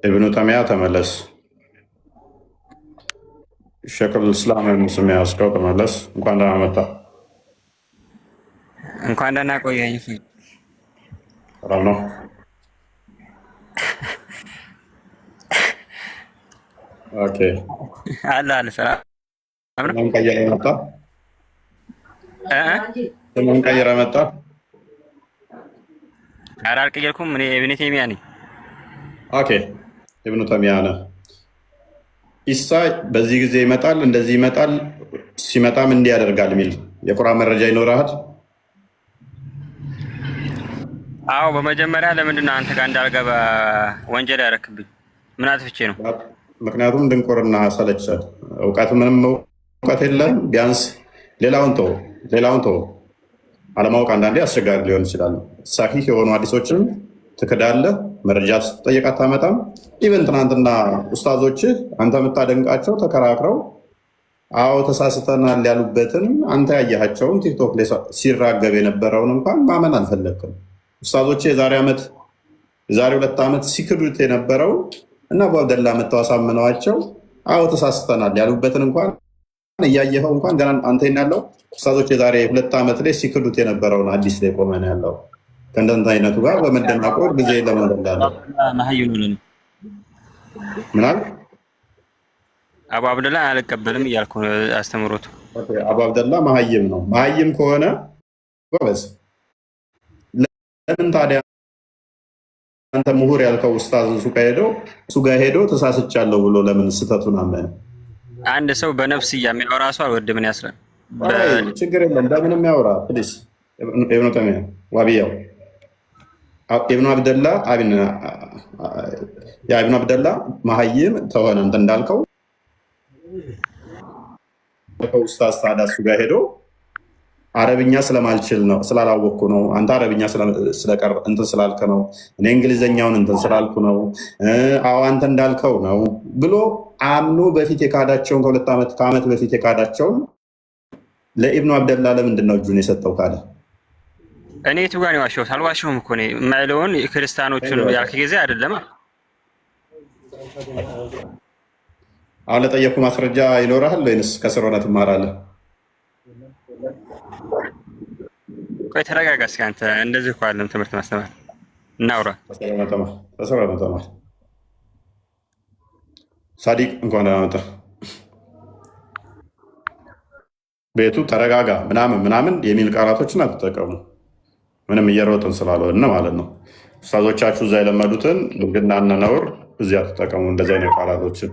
ኢብኑ ተሚያ ተመለስ። ሸይኹል ኢስላም ስም ያዝከው ተመለስ። እንኳን ደህና መጣ። እንኳን ደህና ቆየኝ። ሰላም ነው? ኦኬ። አለ አለ ሰላም ነው። ስምን ቀይረ መጣ። እ ስምን ቀይረ መጣ። ኧረ አልቀየርኩም። እኔ ኢብኑ ተይሚያ ነኝ። ኦኬ። ኢብኑ ተሚያ ነህ። ኢሳ በዚህ ጊዜ ይመጣል፣ እንደዚህ ይመጣል፣ ሲመጣም እንዲህ ያደርጋል የሚል የቁርአን መረጃ ይኖርሃል? አዎ፣ በመጀመሪያ ለምንድን ነው አንተ ጋር እንዳልገባ ወንጀል ያደረክብኝ? ምን አጥፍቼ ነው? ምክንያቱም ድንቁርና ሰለቸን። ምንም እውቀት የለም። ቢያንስ ሌላውን ተው። አለማወቅ አንዳንዴ አስቸጋሪ ሊሆን ይችላል። ሳሂህ የሆኑ ሀዲሶችን ትክዳለህ፣ መረጃ ስትጠየቅ አታመጣም። ኢቨን ትናንትና ኡስታዞችህ አንተ የምታደንቃቸው ተከራክረው አዎ ተሳስተናል ያሉበትን አንተ ያየሃቸውን ቲክቶክ ላይ ሲራገብ የነበረውን እንኳን ማመን አልፈለግክም። ኡስታዞች የዛሬ 2 ዓመት ሲክዱት የነበረው እና በአብደላ መተው አሳምነዋቸው አዎ ተሳስተናል ያሉበትን እንኳን እያየኸው እንኳን ገና አንተ ያለው ኡስታዞች የዛሬ 2 ዓመት ላይ ሲክዱት የነበረውን አዲስ ላይ ቆመን ያለው ከእንደንተ አይነቱ ጋር በመደናቆር ጊዜ ለመንደዳለ ምናል አቡ አብደላ አልቀበልም እያልኩ አስተምሮቱ አቡ አብደላ መሀይም ነው። መሀይም ከሆነ ጎበዝ፣ ለምን ታዲያ አንተ ምሁር ያልከው ኡስታዝ እሱ ጋር ሄዶ ተሳስቻለሁ ብሎ ለምን ስህተቱን አመነ? አንድ ሰው በነፍስያ የሚያወራ ሰው አልወድም ያስራል። ችግር የለም እንደምንም ያወራ ፕሊስ። ኢብኑ ተሚያ ዋቢያው ኢብኑ አብደላ መሀይም ተሆነ እንት እንዳልከው ኡስታዝ ታዲያ እሱ ጋር ሄዶ አረብኛ ስለማልችል ነው ስላላወቅኩ ነው፣ አንተ አረብኛ ስለቀር እንትን ስላልከ ነው፣ እኔ እንግሊዘኛውን እንትን ስላልኩ ነው፣ አዎ አንተ እንዳልከው ነው ብሎ አምኖ በፊት የካዳቸውን ከዓመት በፊት የካዳቸውን ለኢብኑ አብደላ ለምንድን ነው እጁን የሰጠው ካለ? እኔ የቱ ጋር ነው ዋሸሁት? አልዋሸሁም እኮ እኔ የማይለውን ክርስቲያኖቹን ያልክ ጊዜ አይደለም። አሁን ለጠየቁ ማስረጃ ይኖርሃል ወይንስ ከስር ሆነህ ትማራለህ? ቆይ ተረጋጋ እስኪ አንተ። እንደዚህ እኮ አለም ትምህርት ማስተማር። እናውራ። ተስራ ነው ተማር። ሳዲቅ እንኳን ደህና መጣህ። ቤቱ ተረጋጋ ምናምን የሚል ቃላቶችን አትጠቀሙ። ምንም እየሮጥን ስላልሆነ ማለት ነው። ኡስታዞቻችሁ እዛ የለመዱትን ብልግናና ነውር እዚህ አትጠቀሙ። እንደዚህ አይነት ቃላቶችን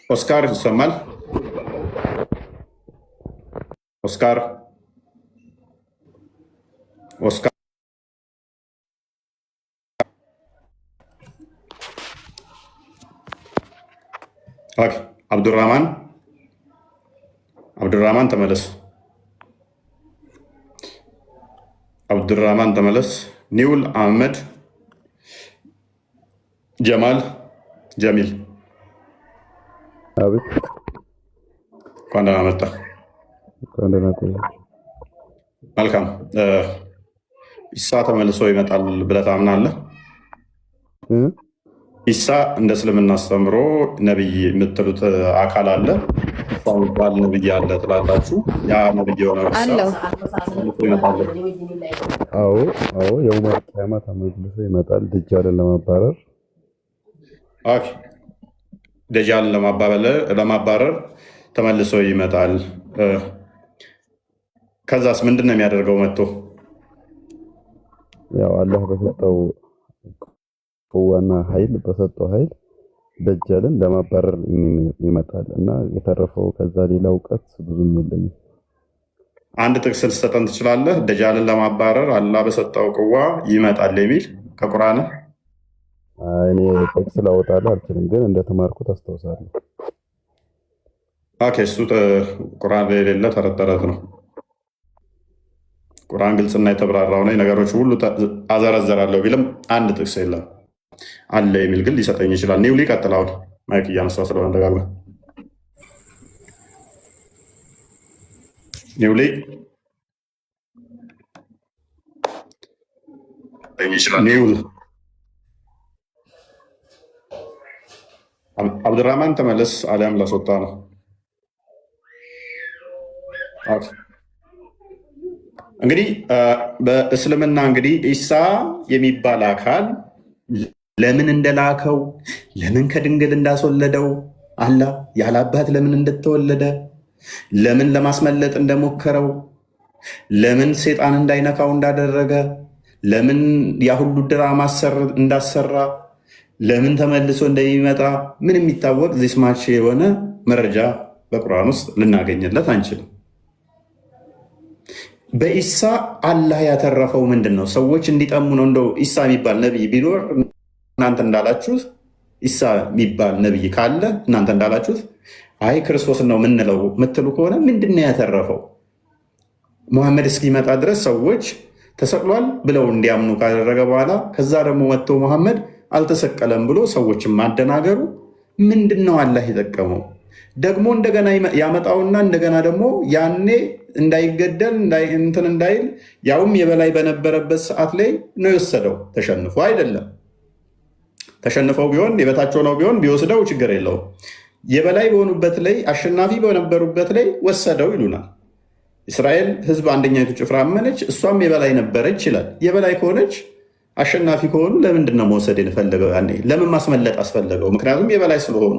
ኦስካር ይሰማል? ኦስካር አብዱራህማን ተመለስ። አብዱራህማን ተመለስ። ኒውል አህመድ ጀሚል አቤት። እንኳን ደህና መጣህ። መልካም። ኢሳ ተመልሶ ይመጣል ብለህ ታምናለህ? ኢሳ እንደ እስልምና አስተምሮ ነብይ የምትሉት አካል አለ፣ ባል ነብይ አለ ትላላችሁ። ያ ነብይ የሆነ አዎ የውመል ቂያማ ተመልሶ ይመጣል ደጃልን ለማባረር። ደጃልን ለማባረር ተመልሶ ይመጣል። ከዛስ ምንድን ነው የሚያደርገው? መጥቶ ያው አላህ በሰጠው ዋና በሰጠው ኃይል ደጃልን ለማባረር ይመጣል እና የተረፈው ከዛ ሌላ እውቀት ብዙም የለኝም። አንድ ጥቅስ ልትሰጠን ትችላለህ? ደጃልን ለማባረር አላህ በሰጠው ቅዋ ይመጣል የሚል ከቁርአን? እኔ ጥቅስ ላወጣልህ አልችልም፣ ግን እንደተማርኩት አስታውሳለሁ። እሱ ቁርአን ላይ የሌለ ተረት ተረት ነው። ቁርአን ግልጽና የተብራራው ነው። ነገሮች ሁሉ አዘረዘራለሁ ቢልም አንድ ጥቅስ የለም። አለ የሚል ግን ሊሰጠኝ ይችላል። ኒውሊ ቀጥል። አሁን ማይክ እያነሳ ስለሆነ ደጋግመህ ኒውሊ ሚውል አብዱራህማን ተመለስ፣ አሊያም ላስወጣ ነው። እንግዲህ በእስልምና እንግዲህ ኢሳ የሚባል አካል ለምን እንደላከው ለምን ከድንግል እንዳስወለደው አላህ ያለ አባት ለምን እንደተወለደ ለምን ለማስመለጥ እንደሞከረው ለምን ሴጣን እንዳይነካው እንዳደረገ ለምን ያሁሉ ድራማ እንዳሰራ ለምን ተመልሶ እንደሚመጣ ምን የሚታወቅ ዚስማች የሆነ መረጃ በቁርአን ውስጥ ልናገኝለት አንችልም። በኢሳ አላህ ያተረፈው ምንድን ነው? ሰዎች እንዲጠሙ ነው። እንደው ኢሳ የሚባል ነቢይ ቢኖር እናንተ እንዳላችሁት ኢሳ የሚባል ነቢይ ካለ እናንተ እንዳላችሁት አይ ክርስቶስን ነው ምንለው ምትሉ ከሆነ ምንድን ነው ያተረፈው? ሙሐመድ እስኪመጣ ድረስ ሰዎች ተሰቅሏል ብለው እንዲያምኑ ካደረገ በኋላ ከዛ ደግሞ ወጥቶ ሙሐመድ አልተሰቀለም ብሎ ሰዎችን ማደናገሩ ምንድን ነው አላህ የጠቀመው? ደግሞ እንደገና ያመጣውና እንደገና ደግሞ ያኔ እንዳይገደል እንትን እንዳይል ያውም የበላይ በነበረበት ሰዓት ላይ ነው የወሰደው። ተሸንፎ አይደለም። ተሸንፈው ቢሆን የበታች ሆነው ቢሆን ቢወስደው ችግር የለውም። የበላይ በሆኑበት ላይ አሸናፊ በነበሩበት ላይ ወሰደው ይሉናል። እስራኤል ሕዝብ አንደኛይቱ ጭፍራ አመነች፣ እሷም የበላይ ነበረች ይላል። የበላይ ከሆነች አሸናፊ ከሆኑ ለምንድን ነው መውሰድ የፈለገው? ያኔ ለምን ማስመለጥ አስፈለገው? ምክንያቱም የበላይ ስለሆኑ።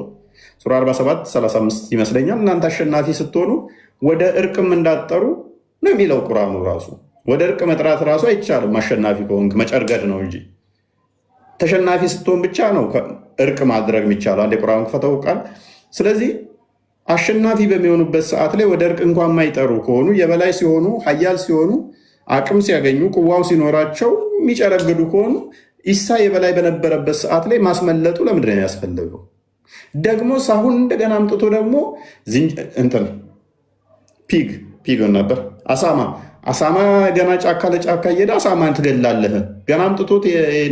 ሱራ 47 35 ይመስለኛል። እናንተ አሸናፊ ስትሆኑ ወደ እርቅም እንዳጠሩ ነው የሚለው ቁርአኑ ራሱ። ወደ እርቅ መጥራት ራሱ አይቻልም። አሸናፊ ከሆንክ መጨርገድ ነው እንጂ ተሸናፊ ስትሆን ብቻ ነው እርቅ ማድረግ የሚቻለው። አንድ የቁርአን ክፈተው ቃል። ስለዚህ አሸናፊ በሚሆኑበት ሰዓት ላይ ወደ እርቅ እንኳን የማይጠሩ ከሆኑ የበላይ ሲሆኑ ሀያል ሲሆኑ አቅም ሲያገኙ ቁዋው ሲኖራቸው የሚጨረግዱ ከሆኑ ኢሳ የበላይ በነበረበት ሰዓት ላይ ማስመለጡ ለምንድን ነው ያስፈለገው? ደግሞ ሳሁን እንደገና አምጥቶ ደግሞ እንትን ፒግ ነበር አሳማ ገና ጫካ ለጫካ እየሄደ አሳማን ትገላለህ። ገና አምጥቶት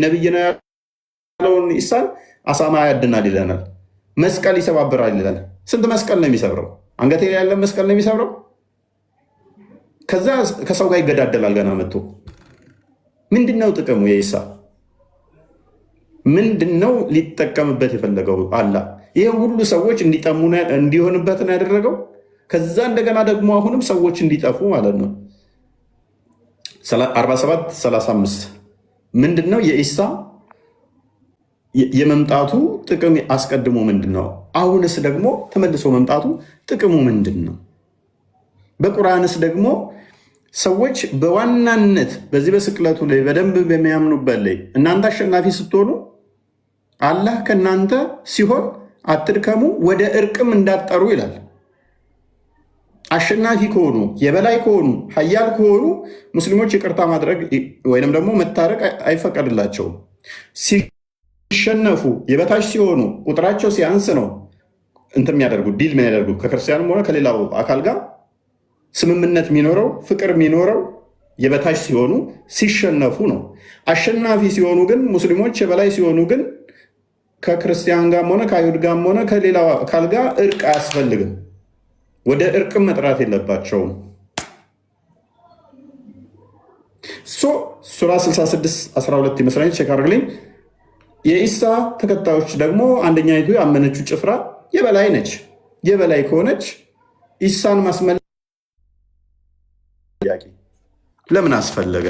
ነብይ ነው ያለውን ኢሳን አሳማ ያድናል ይለናል። መስቀል ይሰባብራል ይለናል። ስንት መስቀል ነው የሚሰብረው? አንገቴ ላይ ያለ መስቀል ነው የሚሰብረው። ከዛ ከሰው ጋር ይገዳደላል። ገና መጥቶ ምንድነው ጥቅሙ? የኢሳ ምንድነው ሊጠቀምበት የፈለገው? አላህ ይህ ሁሉ ሰዎች እንዲጠሙ እንዲሆንበት ነው ያደረገው። ከዛ እንደገና ደግሞ አሁንም ሰዎች እንዲጠፉ ማለት ነው። 47 35 ምንድነው የኢሳ የመምጣቱ ጥቅም? አስቀድሞ ምንድን ነው? አሁንስ ደግሞ ተመልሶ መምጣቱ ጥቅሙ ምንድን ነው? በቁርአንስ ደግሞ ሰዎች በዋናነት በዚህ በስቅለቱ ላይ በደንብ በሚያምኑበት ላይ እናንተ አሸናፊ ስትሆኑ አላህ ከእናንተ ሲሆን አትድከሙ፣ ወደ እርቅም እንዳትጠሩ ይላል። አሸናፊ ከሆኑ የበላይ ከሆኑ ሀያል ከሆኑ ሙስሊሞች ይቅርታ ማድረግ ወይንም ደግሞ መታረቅ አይፈቀድላቸውም። ሲሸነፉ የበታች ሲሆኑ ቁጥራቸው ሲያንስ ነው እንትን የሚያደርጉ ዲል የሚያደርጉ ከክርስቲያንም ሆነ ከሌላው አካል ጋር ስምምነት የሚኖረው ፍቅር የሚኖረው የበታች ሲሆኑ ሲሸነፉ ነው። አሸናፊ ሲሆኑ ግን ሙስሊሞች የበላይ ሲሆኑ ግን ከክርስቲያን ጋርም ሆነ ከአይሁድ ጋርም ሆነ ከሌላው አካል ጋር እርቅ አያስፈልግም። ወደ እርቅም መጥራት የለባቸውም። ሱራ 66 12 ይመስለኛል። ቼክ አድርግልኝ። የኢሳ ተከታዮች ደግሞ አንደኛይቱ ያመነችው ጭፍራ የበላይ ነች። የበላይ ከሆነች ኢሳን ማስመለጥ ለምን አስፈለገ?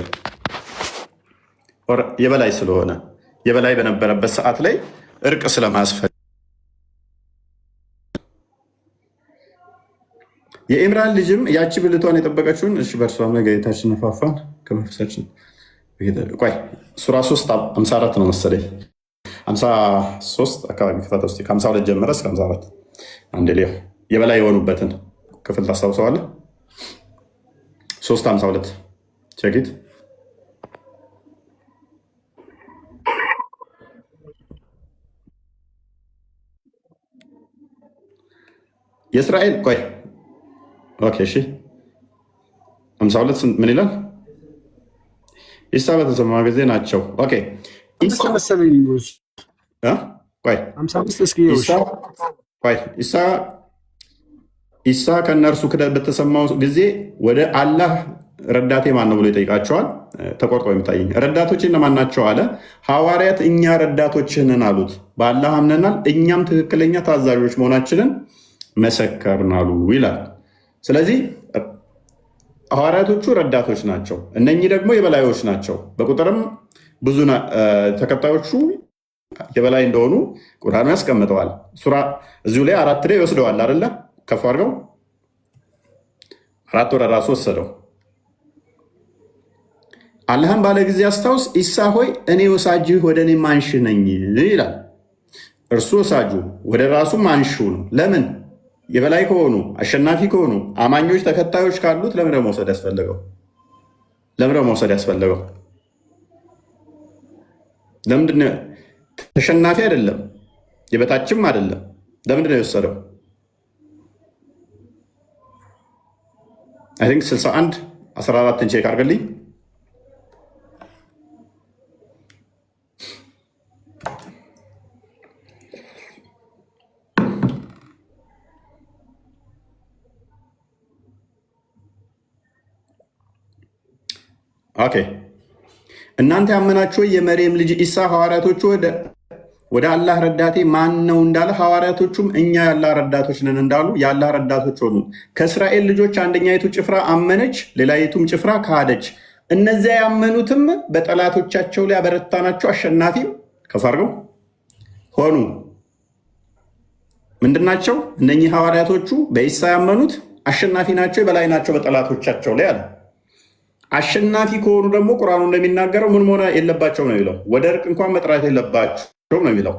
የበላይ ስለሆነ የበላይ በነበረበት ሰዓት ላይ እርቅ ስለማስፈለግ። የኢምራን ልጅም ያቺ ብልቷን የጠበቀችውን እሺ፣ በእርሷ ጌታችን ነፋፋን ከመንፈሳችን። ቆይ ሱራ 3 54 ነው መሰለኝ 53 አካባቢ ክፈት ውስጥ ከ52 ጀመረ እስከ 54 አንድ ሊሆ የበላይ የሆኑበትን ክፍል ታስታውሰዋለህ? 352 ቸኪት የእስራኤል ቆይ ኦኬ እሺ 52 ምን ይላል? ኢሳ በተሰማ ጊዜ ናቸው። ኦኬ ኢሳ ከእነርሱ ክደት በተሰማው ጊዜ ወደ አላህ ረዳቴ ማን ነው ብሎ ይጠይቃቸዋል። ተቆርጦ የሚታየኝ ረዳቶች እነማን ናቸው አለ። ሐዋርያት እኛ ረዳቶችህ ነን አሉት። በአላህ አምነናል፣ እኛም ትክክለኛ ታዛዦች መሆናችንን መሰከርን አሉ ይላል። ስለዚህ ሐዋርያቶቹ ረዳቶች ናቸው። እነኚህ ደግሞ የበላዮች ናቸው። በቁጥርም ብዙ ተከታዮቹ የበላይ እንደሆኑ ቁርአኑ ያስቀምጠዋል። ሱራ እዚሁ ላይ 4 ላይ ይወስደዋል አይደለ? ከፍ አድርገው 4 ወደ ራሱ ወሰደው። አላህም ባለ ጊዜ አስታውስ፣ ኢሳ ሆይ እኔ ወሳጅህ ወደ እኔ ማንሽ ነኝ ይላል። እርሱ ወሳጁ ወደ ራሱ ማንሹ ነው። ለምን? የበላይ ከሆኑ አሸናፊ ከሆኑ አማኞች ተከታዮች ካሉት ለምን መውሰድ ያስፈለገው? ለምን መውሰድ ያስፈለገው? ለምንድን ተሸናፊ አይደለም፣ የበታችም አይደለም። ለምንድን ነው የወሰደው? አይ ቲንክ 61 14 ቼክ አድርገልኝ። ኦኬ እናንተ ያመናችሁ የመርየም ልጅ ኢሳ ሐዋርያቶቹ ወደ አላህ ረዳቴ ማን ነው እንዳለ ሐዋርያቶቹም እኛ የአላህ ረዳቶች ነን እንዳሉ የአላህ ረዳቶች ሆኑ። ከእስራኤል ልጆች አንደኛይቱ ጭፍራ አመነች፣ ሌላይቱም ጭፍራ ካደች። እነዚያ ያመኑትም በጠላቶቻቸው ላይ አበረታናቸው፣ አሸናፊም ከፍ አድርገው ሆኑ። ምንድናቸው እነኚህ ሐዋርያቶቹ? በኢሳ ያመኑት አሸናፊ ናቸው፣ የበላይ ናቸው በጠላቶቻቸው ላይ አለ። አሸናፊ ከሆኑ ደግሞ ቁርአኑ እንደሚናገረው ምን መሆን የለባቸው ነው የሚለው። ወደ እርቅ እንኳን መጥራት የለባቸው ነው የሚለው።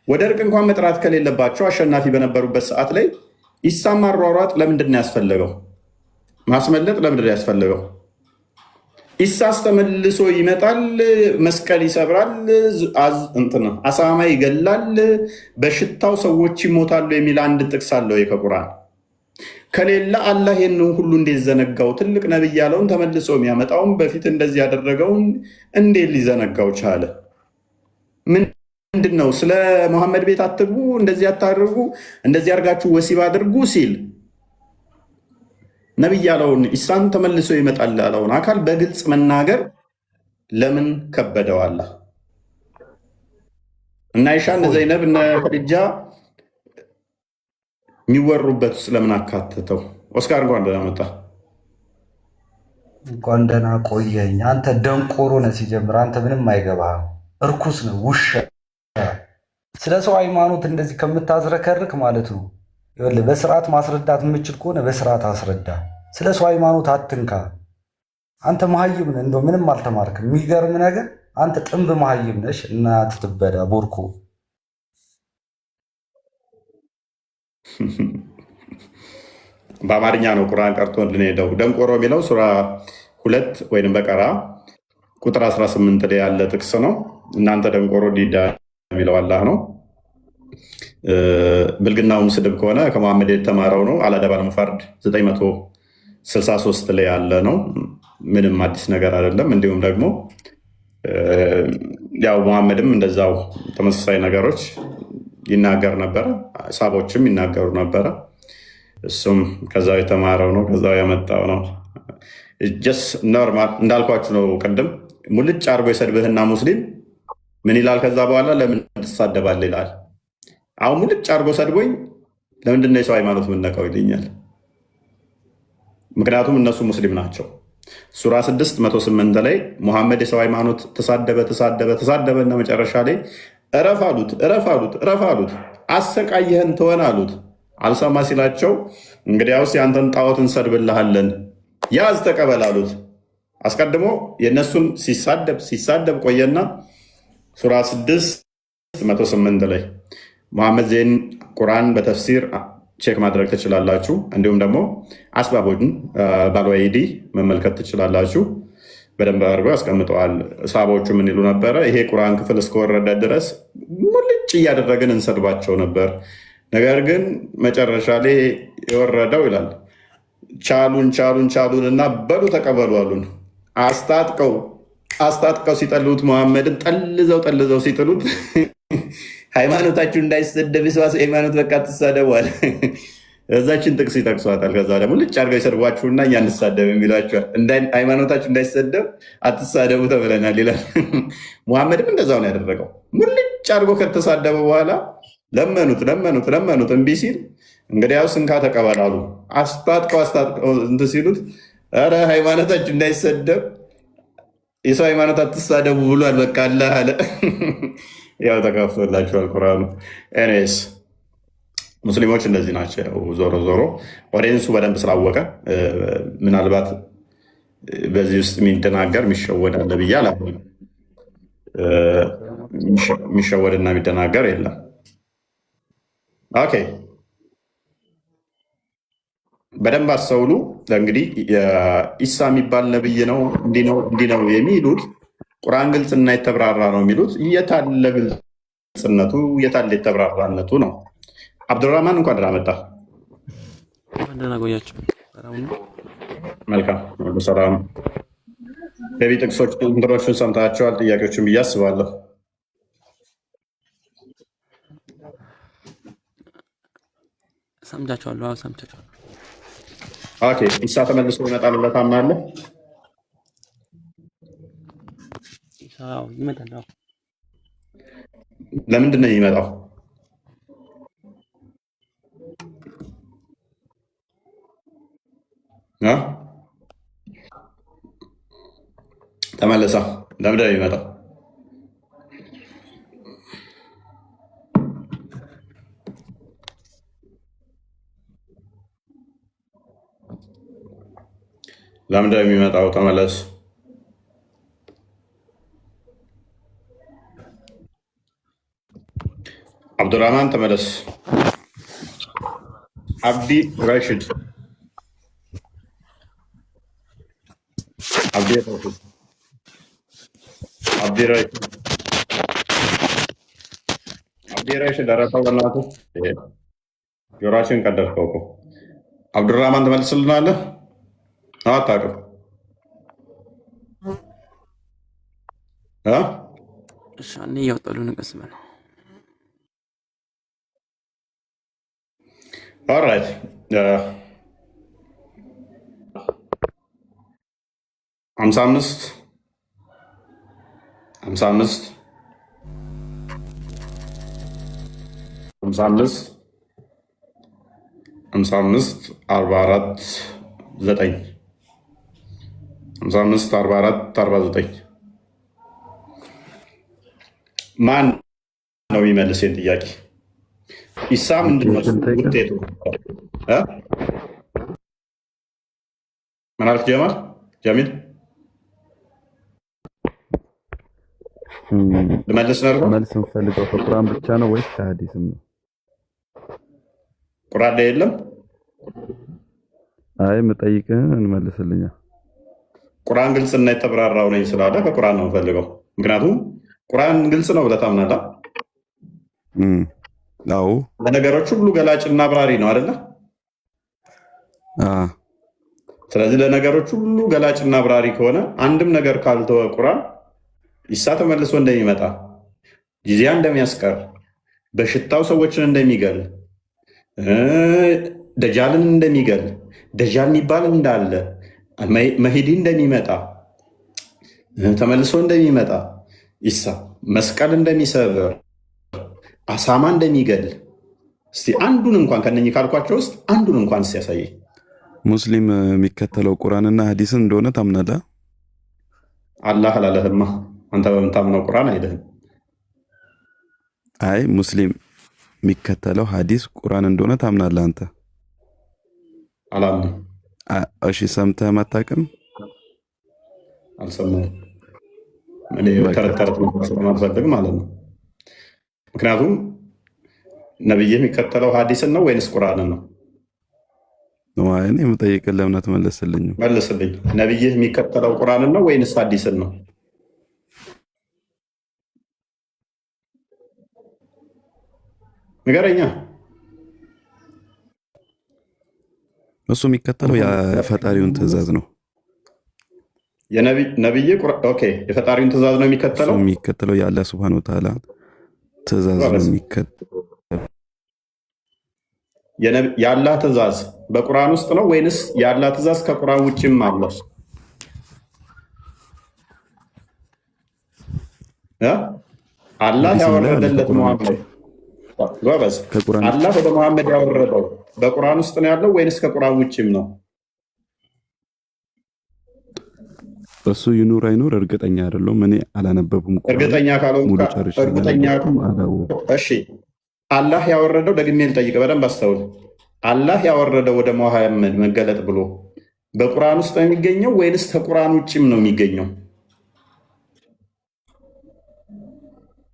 ወደ እርቅ እንኳን መጥራት ከሌለባቸው አሸናፊ በነበሩበት ሰዓት ላይ ኢሳም ማሯሯጥ ለምንድን ነው ያስፈለገው? ማስመለጥ ለምንድን ነው ያስፈለገው? ኢሳስ ተመልሶ ይመጣል፣ መስቀል ይሰብራል፣ አሳማ ይገላል፣ በሽታው ሰዎች ይሞታሉ የሚል አንድ ጥቅስ አለው ከቁርአን። ከሌለ አላህ ይህንን ሁሉ እንዴት ዘነጋው? ትልቅ ነብይ ያለውን ተመልሶ የሚያመጣውን በፊት እንደዚህ ያደረገውን እንዴት ሊዘነጋው ቻለ? ምንድን ነው? ስለ መሐመድ ቤት አትግቡ፣ እንደዚህ አታድርጉ፣ እንደዚህ አድርጋችሁ ወሲብ አድርጉ ሲል ነብይ ያለውን ኢሳን ተመልሶ ይመጣል ያለውን አካል በግልጽ መናገር ለምን ከበደው? አላህ እና አይሻ እነ ዘይነብ እነ ኸዲጃ የሚወሩበት ስለምን አካተተው? ኦስካር እንኳን ደህና መጣ። እንኳን ደህና ቆየኝ። አንተ ደንቆሮ ነህ። ሲጀምር አንተ ምንም አይገባህም፣ እርኩስ ነው፣ ውሻ። ስለ ሰው ሃይማኖት እንደዚህ ከምታዝረከርክ ማለት ነው ይኸውልህ፣ በስርዓት ማስረዳት የምችል ከሆነ በስርዓት አስረዳ። ስለ ሰው ሃይማኖት አትንካ። አንተ መሀይም ነህ፣ እንደው ምንም አልተማርክም። የሚገርም ነገር አንተ ጥንብ መሀይም ነሽ። እናት ትበዳ ቦርኮ። በአማርኛ ነው ቁርአን ቀርቶ ልንሄደው። ደንቆሮ የሚለው ሱራ 2 ወይም በቀራ ቁጥር 18 ላይ ያለ ጥቅስ ነው። እናንተ ደንቆሮ ዲዳ የሚለው አላህ ነው። ብልግናውም ስድብ ከሆነ ከመሐመድ የተማረው ነው። አላደባል ሙፈርድ 963 ላይ ያለ ነው። ምንም አዲስ ነገር አይደለም። እንዲሁም ደግሞ ያው መሐመድም እንደዛው ተመሳሳይ ነገሮች ይናገር ነበረ፣ ሳቦችም ይናገሩ ነበረ። እሱም ከዛው የተማረው ነው፣ ከዛው ያመጣው ነው። ጀስ ኖርማል እንዳልኳችሁ ነው። ቅድም ሙልጭ አርጎ የሰድብህና ሙስሊም ምን ይላል? ከዛ በኋላ ለምን ትሳደባለህ ይላል። አሁን ሙልጭ አርጎ ሰድቦኝ ለምንድን ነው የሰው ሃይማኖት የምነካው ይለኛል። ምክንያቱም እነሱ ሙስሊም ናቸው። ሱራ 6:108 ላይ ሙሐመድ የሰው ሃይማኖት ተሳደበ እና መጨረሻ ላይ እረፍ አሉት፣ አሰቃየህን ተወን አሉት። አልሰማ ሲላቸው እንግዲያውስ የአንተን ጣዖት እንሰድብልሃለን፣ ያዝ ተቀበል አሉት። አስቀድሞ የእነሱን ሲሳደብ ቆየና ሱራ 6:108 ላይ ሙሐመድ ዜን ቁርአን በተፍሲር ቼክ ማድረግ ትችላላችሁ። እንዲሁም ደግሞ አስባቦችን ባልዋይዲ መመልከት ትችላላችሁ። በደንብ አድርገው ያስቀምጠዋል። ሳቦቹ ምን ይሉ ነበረ? ይሄ ቁርአን ክፍል እስከወረደ ድረስ ሙልጭ እያደረግን እንሰድባቸው ነበር። ነገር ግን መጨረሻ ላይ የወረደው ይላል ቻሉን እና በሉ ተቀበሉ አሉን። አስታጥቀው ሲጠሉት መሐመድን ጠልዘው ሲጥሉት ሃይማኖታችሁ እንዳይሰደብ ሰዋስ ሃይማኖት በቃ ትሳደቧል። እዛችን ጥቅስ ይጠቅሷታል። ከዛ ደግሞ ልጭ አድርገው ይሰድቧችሁና እኛ እንሳደብ የሚሏቸዋል። ሃይማኖታችሁ እንዳይሰደብ አትሳደቡ ተብለናል ይላል። ሙሐመድም እንደዛው ነው ያደረገው። ሙልጭ አድርጎ ከተሳደበ በኋላ ለመኑት እምቢ ሲል እንግዲያውስ እንካ ተቀበላሉ። አስታጥቀው እንትን ሲሉት ኧረ ሃይማኖታችሁ እንዳይሰደብ የሰው ሃይማኖት አትሳደቡ ብሏል። በቃ አላህ አለ። ያው ተከፍቶላችኋል ቁርአኑ። ኤኒዌይስ ሙስሊሞች እንደዚህ ናቸው። ዞሮ ዞሮ ኦዲየንሱ በደንብ ስላወቀ ምናልባት በዚህ ውስጥ የሚደናገር የሚሸወድ አለ ብዬ አላምንም። የሚሸወድና የሚደናገር የለም። ኦኬ በደንብ አስተውሉ። እንግዲህ ኢሳ የሚባል ነብይ ነው እንዲህ ነው የሚሉት ቁርአን ግልጽና የተብራራ ነው የሚሉት። የታለ ግልጽነቱ? የታለ የተብራራነቱ ነው? አብዱራህማን እንኳን ደህና መጣ። ደህና ቆያችሁ። መልካም ሰላም። ገቢ ጥቅሶች እንትኖችን ሰምታችኋል፣ ጥያቄዎችን ብዬ አስባለሁ። ሰምቻችኋለሁ። ሰምቻችኋለሁ። ኦኬ ኢሳ ተመልሶ ይመጣል ብለህ ታምናለህ? ይመጣል። ለምንድን ነው የሚመጣው? ተመለሳ ለምንድን ነው የሚመጣው? ለምንድን ነው የሚመጣው? ተመለስ። አብዱራህማን ተመለስ። አብዲ ራሽድ አብዲ ራሽድ ደረሰው። በእናትህ ጆሮአችንን ቀደድከው እኮ። አብዱራህማን ትመልስልናለህ? አታውቅም? እሺ እኔ እያወጣሉ ንቀስበ ነው። ኦልራይት 55 55 55 55 44 9 55 44 49 ማን ነው የሚመልስ ይህን ጥያቄ? ኢሳ ምንድን ነው ውጤቱ? ምን አልክ ጀሚል? ልመልስ ነው። መልስ የምፈልገው ከቁርአን ብቻ ነው ወይስ ከሐዲስም ነው? ቁርአን ላይ የለም። አይ የምጠይቅህን እንመልስልኛ። ቁርአን ግልጽና የተብራራው ነኝ ስላለ ከቁርአን ነው የምፈልገው። ምክንያቱም ቁርአን ግልጽ ነው ብለህ ታምናለህ? አዎ። ለነገሮች ሁሉ ገላጭና አብራሪ ነው አይደለ? ስለዚህ ለነገሮች ሁሉ ገላጭና አብራሪ ከሆነ አንድም ነገር ካልተወ ቁርአን ኢሳ ተመልሶ እንደሚመጣ፣ ጂዚያ እንደሚያስቀር፣ በሽታው ሰዎችን እንደሚገል፣ ደጃልን እንደሚገል፣ ደጃል የሚባል እንዳለ፣ መሂዲ እንደሚመጣ፣ ተመልሶ እንደሚመጣ፣ ኢሳ መስቀል እንደሚሰብር፣ አሳማ እንደሚገል፣ እስቲ አንዱን እንኳን ከነኚህ ካልኳቸው ውስጥ አንዱን እንኳን ሲያሳየኝ። ሙስሊም የሚከተለው ቁርአንና ሐዲስን እንደሆነ ታምናለህ? አላህ አላለህማ። አንተ በምታምነው ቁርአን አይደለም። አይ ሙስሊም የሚከተለው ሐዲስ ቁርአን እንደሆነ ታምናለህ አንተ? አላምንም። እሺ ሰምተህ አታውቅም? አልሰማሁም። እኔ ተረት ተረት ስለማልፈልግ ማለት ነው። ምክንያቱም ነብይ የሚከተለው ሐዲስን ነው ወይንስ ቁርአንን ነው? እኔ የምጠይቅህ ለምን አትመልስልኝም? መልስልኝ። ነብይህ የሚከተለው ቁርአንን ነው ወይንስ ሐዲስን ነው? ንገረኛ። እሱ የሚከተለው የፈጣሪውን ትእዛዝ ነው። ነብይ የፈጣሪውን ትእዛዝ ነው የሚከተለው። የሚከተለው የአላህ ሱብሃነሁ ወተዓላ ትእዛዝ ነው የሚከተለው። የአላህ ትእዛዝ በቁርአን ውስጥ ነው ወይንስ የአላህ ትእዛዝ ከቁርአን ውጭም አለ? አላህ ያወረደለት መሐመድ ጎበዝ፣ አላህ ወደ መሐመድ ያወረደው በቁርአን ውስጥ ነው ያለው ወይንስ ከቁርአን ውጭም ነው? እሱ ይኑር አይኑር እርግጠኛ አይደለሁም። እኔ አላነበብኩም። እርግጠኛ ካልሆንክ እሺ፣ አላህ ያወረደው ደግሜ ልጠይቅ፣ በደንብ አስተውል። አላህ ያወረደው ወደ መሐመድ መገለጥ ብሎ በቁርአን ውስጥ ነው የሚገኘው ወይንስ ከቁርአን ውጭም ነው የሚገኘው?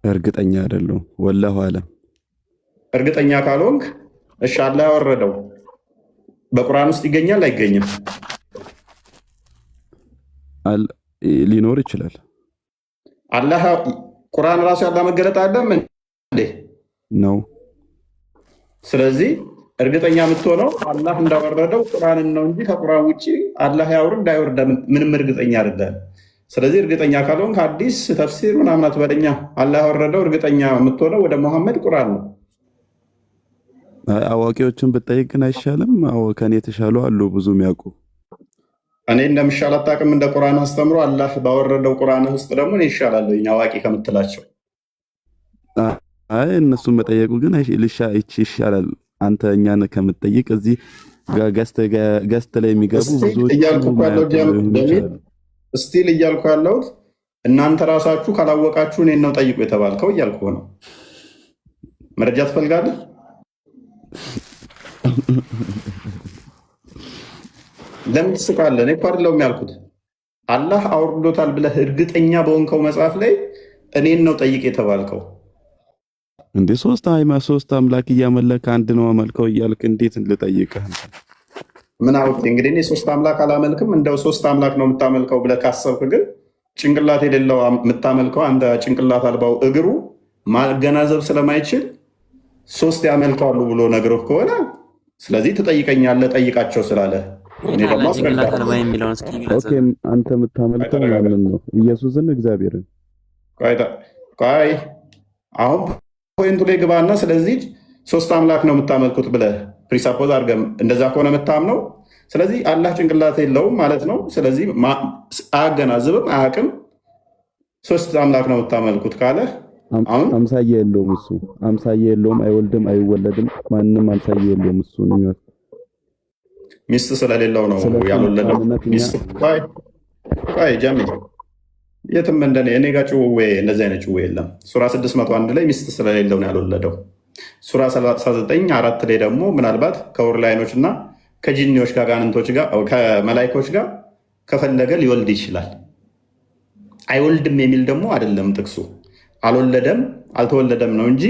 እርግጠኛ አይደለሁም። ወላሁ አለም። እርግጠኛ ካልሆንክ እሺ፣ አላህ ያወረደው በቁርአን ውስጥ ይገኛል አይገኝም? ሊኖር ይችላል። አላህ ቁርአን ራሱ ያለ መገለጥ አለም እንዴ? ነው። ስለዚህ እርግጠኛ የምትሆነው አላህ እንዳወረደው ቁርአንን ነው እንጂ ከቁርአን ውጭ አላህ ያወርድ እንዳይወርድ ምንም እርግጠኛ አይደለም። ስለዚህ እርግጠኛ ካልሆንክ ሐዲስ ተፍሲር ምናምን አትበለኛ። አላህ ያወረደው እርግጠኛ የምትሆነው ወደ መሐመድ ቁርአን ነው። አዋቂዎችን ብጠይቅ ግን አይሻልም? ከኔ የተሻሉ አሉ ብዙ የሚያውቁ። እኔ እንደምሻል አታውቅም። እንደ ቁርአን አስተምሮ አላህ ባወረደው ቁርአን ውስጥ ደግሞ እኔ ይሻላለሁ አዋቂ ከምትላቸው። አይ እነሱን መጠየቁ ግን ይሻላል። አንተ እኛን ከምትጠይቅ እዚህ ገስት ላይ የሚገቡ ብዙዎች ስቲል እያልኩ ያለሁት እናንተ ራሳችሁ ካላወቃችሁ እኔን ነው ጠይቁ የተባልከው እያልኩ ነው። መረጃ ትፈልጋለህ? ለምን ትስቃለህ? እኔ እኮ አይደለሁም ያልኩት። አላህ አውርዶታል ብለህ እርግጠኛ በሆንከው መጽሐፍ ላይ እኔን ነው ጠይቅ የተባልከው። እንዴ ሶስት አምላክ እያመለክ አንድ ነው አመልከው እያልክ እንዴት ልጠይቅህ? ምን አውቄ እንግዲህ እኔ ሶስት አምላክ አላመልክም። እንደው ሶስት አምላክ ነው የምታመልከው ብለህ ካሰብክ ግን ጭንቅላት የሌለው የምታመልከው አንተ ጭንቅላት አልባው እግሩ ማገናዘብ ስለማይችል ሶስት ያመልካሉ ብሎ ነግሮህ ከሆነ ስለዚህ ትጠይቀኛለህ። ጠይቃቸው ስላለ እኔ ደግሞ አንተ የምታመልከው ማንን ነው? ኢየሱስን፣ እግዚአብሔርን። ቆይ አሁን ፖይንቱ ላይ ግባና ስለዚህ ሶስት አምላክ ነው የምታመልኩት ብለህ ፕሪሳፖዝ አድርገህ እንደዛ ከሆነ የምታምነው ስለዚህ አላህ ጭንቅላት የለውም ማለት ነው። ስለዚህ አያገናዝብም፣ አያውቅም። ሶስት አምላክ ነው የምታመልኩት ካለ አሁን አምሳያ የለውም። እሱ አምሳያ የለውም፣ አይወልድም፣ አይወለድም። ማንም አምሳያ የለውም። እሱ ነው ሚስት ስለሌለው ነው ያልወለደው። ሚስት ቆይ ጀሚል የትም እንደኔ እኔ ጋር ጭውዌ እንደዚህ አይነት ጭውዌ የለም። ሱራ 601 ላይ ሚስት ስለሌለው ነው ያልወለደው። ሱራ 39 4 ላይ ደግሞ ምናልባት ከወርላይኖች እና ከጂኒዎች ከጋንንቶች ጋር ከመላይኮች ጋር ከፈለገ ሊወልድ ይችላል። አይወልድም የሚል ደግሞ አይደለም ጥቅሱ። አልወለደም አልተወለደም ነው እንጂ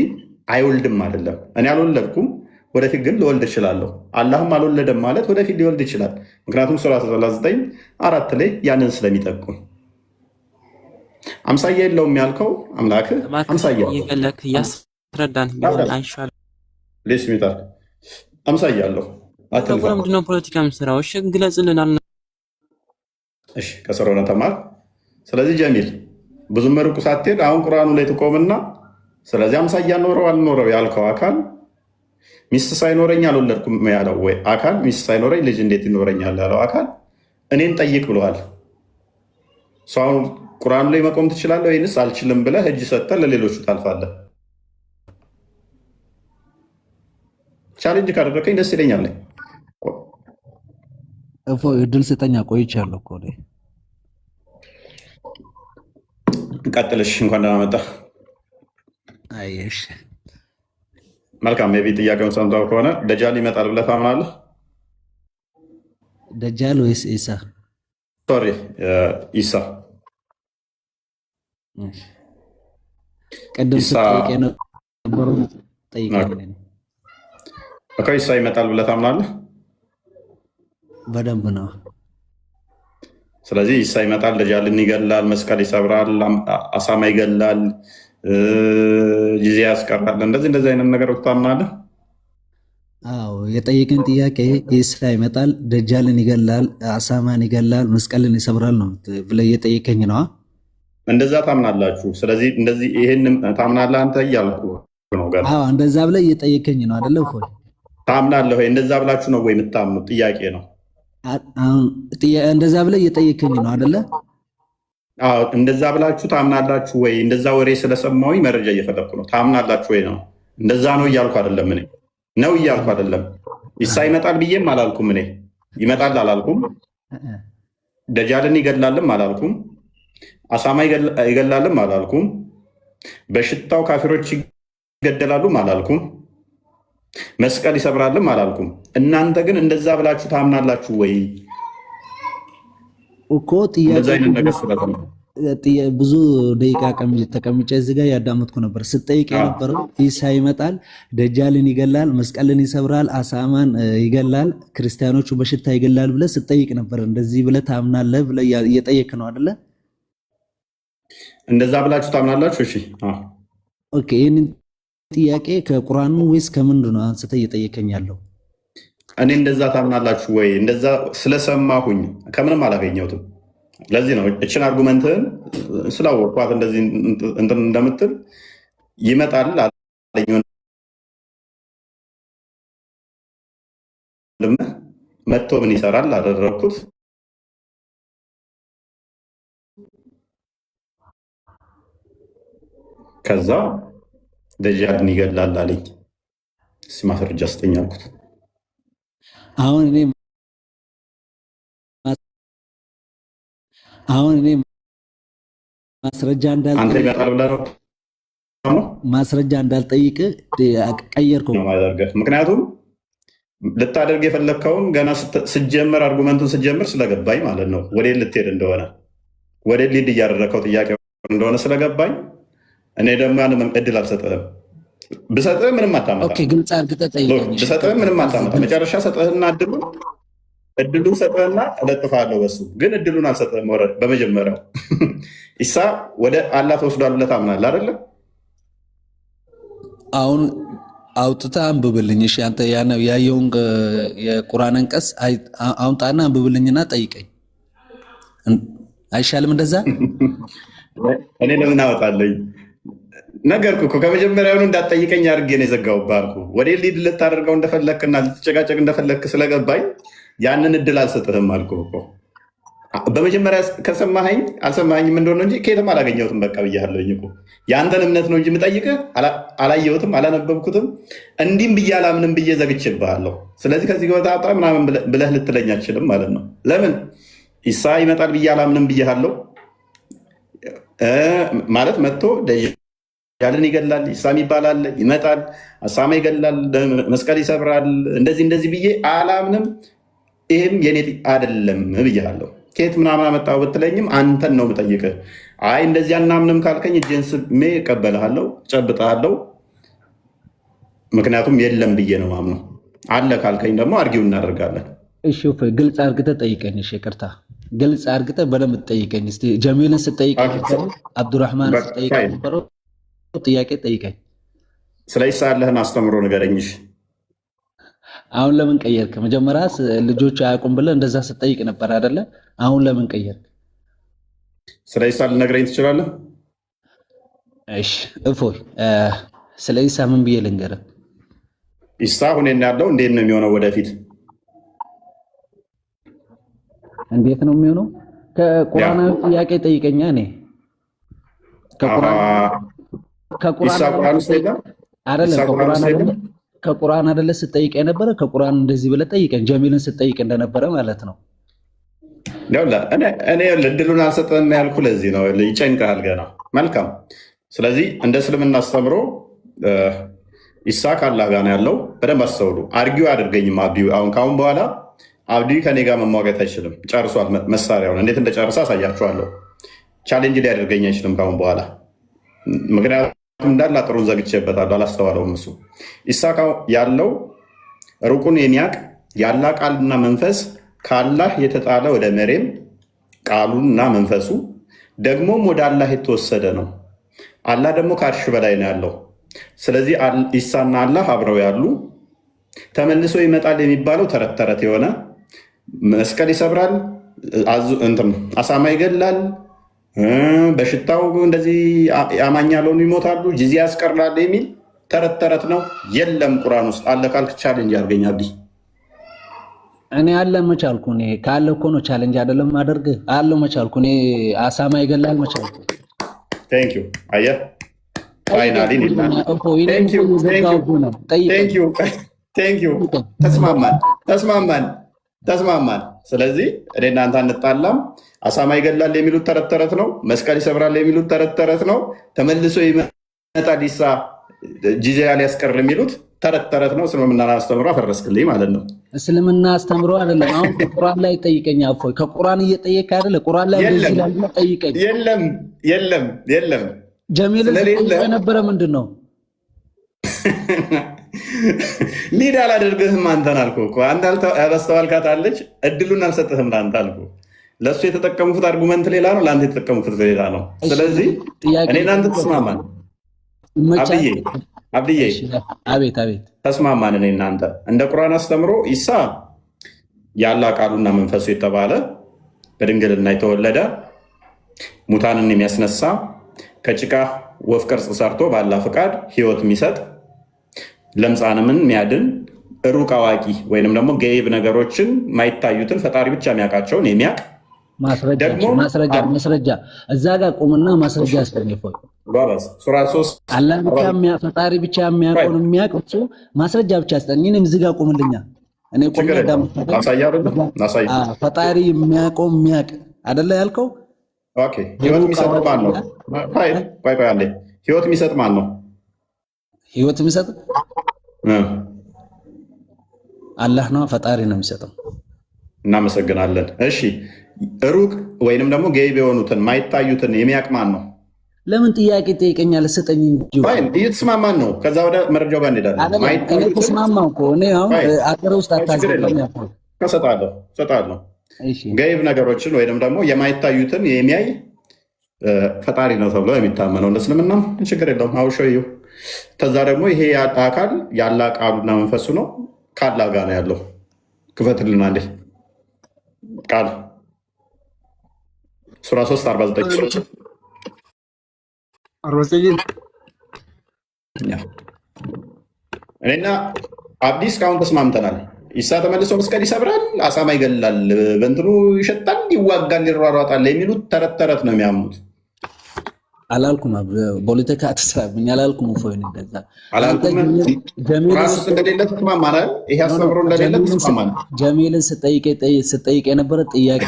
አይወልድም አይደለም። እኔ አልወለድኩም፣ ወደፊት ግን ልወልድ እችላለሁ። አላህም አልወለደም ማለት ወደፊት ሊወልድ ይችላል። ምክንያቱም ሱራ 39 4 ላይ ያንን ስለሚጠቁም አምሳያ የለውም ያልከው አምላክ አምሳያ እያስረዳን ቢሆን አይሻልም? ሌስሚታል አምሳያ አለው። ምንድነው ፖለቲካ ምስራው? እሺ ግለጽልናል። እሺ ከስር ሆነ ተማር። ስለዚህ ጀሚል ብዙም ርቁ ሳትሄድ አሁን ቁርአኑ ላይ ትቆምና ስለዚህ አምሳያ ኖረው አልኖረው ያልከው አካል ሚስት ሳይኖረኝ አልወለድኩም ያለው ወይ አካል ሚስት ሳይኖረኝ ልጅ እንዴት ይኖረኛል ያለው አካል እኔን ጠይቅ ብለዋል። አሁን ቁርአኑ ላይ መቆም ትችላለህ ወይንስ አልችልም ብለህ እጅ ሰጥተህ ለሌሎቹ ታልፋለህ? ቻሌንጅ ካደረከኝ ደስ ይለኛል። እድል ስጠኛ። ቆይቻለሁ እኮ ቀጥልሽ። እንኳን ደህና መጣህ። አየሽ መልካም። የቢ ጥያቄውን ሰምተው ከሆነ ደጃል ይመጣል ብለህ ታምናለህ? ደጃል ወይስ ኢሳ? ሶሪ ኢሳ። ቀደም ስትጠይቅ የነበረው ጠይቀኝ። ኢሳ ይመጣል ብለህ ታምናለህ? በደንብ ነው። ስለዚህ ኢሳ ይመጣል፣ ደጃልን ይገላል፣ መስቀል ይሰብራል፣ አሳማ ይገላል፣ ጂዚያ ያስቀራል። እንደዚህ አይነት ነገሮች ታምናለህ? አዎ የጠየቅን ጥያቄ ኢሳ ይመጣል፣ ደጃልን ይገላል፣ አሳማን ይገላል፣ መስቀልን ይሰብራል ነው ብለህ እየጠየቀኝ ነዋ። እንደዛ ታምናላችሁ? ስለዚህ እንደዚህ ይሄን ታምናለህ አንተ እያልኩ ነው። እንደዛ ብለህ እየጠየቀኝ ነው አይደለ? ታምናለህ ወይ? እንደዛ ብላችሁ ነው ወይ የምታምኑት? ጥያቄ ነው። እንደዛ ብለህ እየጠየከኝ ነው አይደለ? አዎ፣ እንደዛ ብላችሁ ታምናላችሁ ወይ? እንደዛ ወሬ ስለሰማሁኝ መረጃ እየፈለኩ ነው። ታምናላችሁ ወይ ነው። እንደዛ ነው እያልኩ አይደለም። እኔ ነው እያልኩ አይደለም። ኢሳ ይመጣል ብዬም አላልኩም። እኔ ይመጣል አላልኩም። ደጃልን ይገድላልም አላልኩም። አሳማ ይገላልም አላልኩም። በሽታው ካፊሮች ይገደላሉም አላልኩም። መስቀል ይሰብራልም አላልኩም። እናንተ ግን እንደዛ ብላችሁ ታምናላችሁ ወይ እኮ? ብዙ ደቂቃ ተቀምጬ እዚህ ጋር ያዳመጥኩ ነበር። ስጠይቅ የነበረው ኢሳ ይመጣል፣ ደጃልን ይገላል፣ መስቀልን ይሰብራል፣ አሳማን ይገላል፣ ክርስቲያኖቹ በሽታ ይገላል ብለህ ስጠይቅ ነበር። እንደዚህ ብለህ ታምናለህ ብለህ እየጠየቅ ነው አይደለ? እንደዛ ብላችሁ ታምናላችሁ? እሺ፣ ኦኬ። ይህንን ጥያቄ ከቁርአኑ ወይስ ከምንድን ነው አንስተህ እየጠየቀኝ ያለው? እኔ እንደዛ ታምናላችሁ ወይ? እንደዛ ስለሰማሁኝ ከምንም አላገኘሁትም። ለዚህ ነው እችን አርጉመንትህን ስላወቅኳት እንደዚህ እንትን እንደምትል ይመጣል አለኝ መጥቶ ምን ይሰራል አደረግኩት። ከዛ ደጃልን ይገላል አለኝ። ማስረጃ ስጠኝ አልኩት። አሁን እኔ ማስረጃ እንዳልጠይቅ ቀየርከው። ምክንያቱም ልታደርግ የፈለግከውን ገና ስጀምር አርጉመንቱን ስጀምር ስለገባኝ ማለት ነው። ወዴት ልትሄድ እንደሆነ ወዴት ሊድ እያደረግከው ጥያቄ እንደሆነ ስለገባኝ እኔ ደግሞ ያን እድል አልሰጥህም። ብሰጥህ ምንም አታመጣም። ብሰጥህ ምንም አታመጣም። መጨረሻ ሰጥህና እድሉን ሰጥህና እለጥፋለሁ በሱ ግን እድሉን አልሰጥህም። ወረድ በመጀመሪያው ኢሳ ወደ አላህ ተወስዷል ብለህ ታምናለህ አይደለ? አሁን አውጥተህ አንብብልኝ። እሺ፣ አንተ ያየውን የቁርአን አንቀጽ አውጣና አንብብልኝና ጠይቀኝ። አይሻልም እንደዛ? እኔ ለምን አወጣለኝ? ነገርኩ እኮ ከመጀመሪያውኑ እንዳትጠይቀኝ አድርጌ ነው የዘጋሁብህ አልኩህ። ወደ ሊድ ልታደርገው እንደፈለክና ልትጨቃጨቅ እንደፈለክ ስለገባኝ ያንን እድል አልሰጥህም አልኩህ እኮ። በመጀመሪያ ከሰማኸኝ አልሰማኸኝም እንደሆነ እንጂ ከየትም አላገኘሁትም። በቃ ብያለሁኝ እኮ የአንተን እምነት ነው እንጂ የምጠይቅህ አላየሁትም፣ አላነበብኩትም። እንዲህም ብዬ አላምንም ብዬ ዘግቼብሃለሁ። ስለዚህ ከዚህ ወጣ ምናምን ብለህ ልትለኝ አትችልም ማለት ነው። ለምን ኢሳ ይመጣል ብዬ አላምንም ብዬሃለሁ ማለት መጥቶ ደጃልን ይገላል፣ ኢሳም ይባላል፣ ይመጣል፣ አሳማ ይገላል፣ መስቀል ይሰብራል፣ እንደዚህ ብዬ አላምንም። ይህም የኔ አይደለም ብያለሁ። ከየት ምናምን አመጣው ብትለኝም አንተን ነው የምጠይቅህ። አይ እንደዚህ አናምንም ካልከኝ እጄን ስሜ እቀበልሃለሁ፣ ጨብጠሃለሁ። ምክንያቱም የለም ብዬ ነው ማምነው። አለ ካልከኝ ደግሞ አርጊው እናደርጋለን። እሺ፣ ግልጽ አርግተህ ጠይቀኝ። እሺ፣ ይቅርታ፣ ግልጽ አርግተህ በደንብ ጠይቀኝ። እስኪ ጀሚልን ስጠይቅ አብዱራህማን ስጠይቅ ነበረው ጥያቄ ጠይቀኝ። ስለ ኢሳ ያለህን አስተምሮ ንገረኝሽ። አሁን ለምን ቀየርክ? መጀመሪያ ልጆቹ አያውቁም ብለህ እንደዛ ስጠይቅ ነበር አይደለ? አሁን ለምን ቀየርክ? ስለ ኢሳ ልነግረኝ ትችላለህ? እሺ እፎይ፣ ስለ ኢሳ ምን ብዬ ልንገርህ? ኢሳ ሁኔን ያለው እንዴት ነው የሚሆነው? ወደፊት እንዴት ነው የሚሆነው? ከቁርአናዊ ጥያቄ ጠይቀኛ። እኔ ከቁርአን አይደለ ስጠይቅ የነበረ? ከቁርአን እንደዚህ ብለህ ጠይቀኝ። ጀሚልን ስጠይቅ እንደነበረ ማለት ነው። እኔ እድሉን አልሰጠህም ያልኩህ ለዚህ ነው። ይጨንቅሃል ገና። መልካም። ስለዚህ እንደ እስልምና አስተምሮ ኢሳ ከአላህ ጋር ነው ያለው። በደንብ አስተውሉ። አርጊው አያደርገኝም አብዲው። አሁን ከአሁን በኋላ አብዲው ከኔ ጋር መሟገት አይችልም። ጨርሷል። መሳሪያውን እንዴት እንደጨርሰ አሳያችኋለሁ። ቻሌንጅ ሊያደርገኝ አይችልም ከአሁን በኋላ ምክንያቱም እንዳለ አጥሩን ዘግቼበታለሁ። አላስተዋለውም እሱ። ኢሳ ያለው ሩቁን የሚያቅ የአላህ ቃልና መንፈስ ከአላህ የተጣለ ወደ መሬም ቃሉና መንፈሱ ደግሞም ወደ አላህ የተወሰደ ነው። አላህ ደግሞ ከአርሽ በላይ ነው ያለው። ስለዚህ ኢሳና አላህ አብረው ያሉ፣ ተመልሶ ይመጣል የሚባለው ተረት ተረት የሆነ መስቀል ይሰብራል፣ አሳማ ይገላል፣ በሽታው እንደዚህ አማኝ ያልሆኑ ይሞታሉ፣ ጂዚያ ያስቀራል የሚል ተረት ተረት ነው? የለም ቁርአን ውስጥ አለ ካልክ ቻሌንጅ አድርገኝ አብዲ። እኔ አለ መቻልኩ እኔ ካለ እኮ ነው ቻሌንጅ አይደለም ማደርግ አለው መቻልኩ እኔ አሳማ ይገላል መቻልኩ። ቴንክ ዩ አየህ ፋይናሊ ተስማማን። ስለዚህ እኔ እናንተ አንጣላም። አሳማ ይገላል የሚሉት ተረት ተረት ነው። መስቀል ይሰብራል የሚሉት ተረት ተረት ነው። ተመልሶ ይመጣል ኢሳ ጂዚያ ሊያስቀር የሚሉት ተረት ተረት ነው። እስልምና አስተምሮ አፈረስክልኝ ማለት ነው። እስልምና አስተምሮ አይደለም። አሁን ቁርአን ላይ ጠይቀኝ። አፎይ ከቁርአን እየጠየቀ አይደለ? ቁርአን ላይ እንደዚህ ይላል ጠይቀኝ። የለም ጀሚል የነበረ ምንድን ነው? ሊድ አላደርግህም አንተን አልኩህ እኮ። አንተ ያላስተዋልካት አለች፣ እድሉን አልሰጥህም ለአንተ አልኩህ። ለእሱ የተጠቀሙት አርጉመንት ሌላ ነው፣ ለአንተ የተጠቀሙት ሌላ ነው። ስለዚህ እኔ እናንተ ተስማማን። አብድዬ አቤት ተስማማን። እኔ እናንተ እንደ ቁርአን አስተምሮ ኢሳ የአላህ ቃሉና መንፈሱ የተባለ በድንግልና የተወለደ ሙታንን የሚያስነሳ ከጭቃ ወፍ ቅርጽ ሰርቶ በአላህ ፍቃድ ህይወት የሚሰጥ ለምጻንምን የሚያድን ሩቅ አዋቂ ወይንም ደግሞ ገይብ ነገሮችን ማይታዩትን ፈጣሪ ብቻ የሚያውቃቸውን የሚያውቅ ማስረጃ እዛ ጋር ቁምና ማስረጃ ያስፈልገው። ሱራ 3 አላህ ብቻ ፈጣሪ ብቻ የሚያውቀውን የሚያውቅ እሱ ማስረጃ ብቻ ያስጠኝ። እኔም እዚህ ጋር ቁምልኛ። እኔ ፈጣሪ የሚያውቀው የሚያውቅ አይደለ ያልከው? ኦኬ ህይወት የሚሰጥ ማን ነው? ህይወት የሚሰጥ ማን ነው? ህይወት የሚሰጥ አላህ ነው። ፈጣሪ ነው የሚሰጠው። እናመሰግናለን። እሺ ሩቅ ወይንም ደግሞ ገይብ የሆኑትን ማይታዩትን የሚያውቅ ማን ነው? ለምን ጥያቄ ጠይቀኛለህ? ስጠኝ እንጂ እየተስማማን ነው። ከዛ ወደ መረጃው ጋር እንሄዳለን። ተስማማን እኮ እኔ አሁን አገር ውስጥ አታዘኝ እሰጣለሁ። ገይብ ነገሮችን ወይንም ደግሞ የማይታዩትን የሚያይ ፈጣሪ ነው ተብሎ የሚታመነው እንደ እስልምና ችግር የለውም። አውሸዩ ከዛ ደግሞ ይሄ አካል የአላህ ቃሉና መንፈሱ ነው። ከአላህ ጋር ነው ያለው። ክፈትልን አንዴ ቃል ሱራ 3 49 እኔና አብዲ እስካሁን ተስማምተናል። ኢሳ ተመልሶ መስቀል ይሰብራል፣ አሳማ ይገላል፣ በእንትኑ ይሸጣል፣ ይዋጋል፣ ይሯሯጣል የሚሉት ተረት ተረት ነው የሚያምኑት። አላልኩም ፖለቲካ አትስራብኝ አላልኩም። ፎይን እንደዛ አላልኩም። ራሱ እንደሌለ ተስማማናል። ይሄ አስተምሮ እንደሌለ ተስማማናል። ጀሚልን ስጠይቅ የነበረ ጥያቄ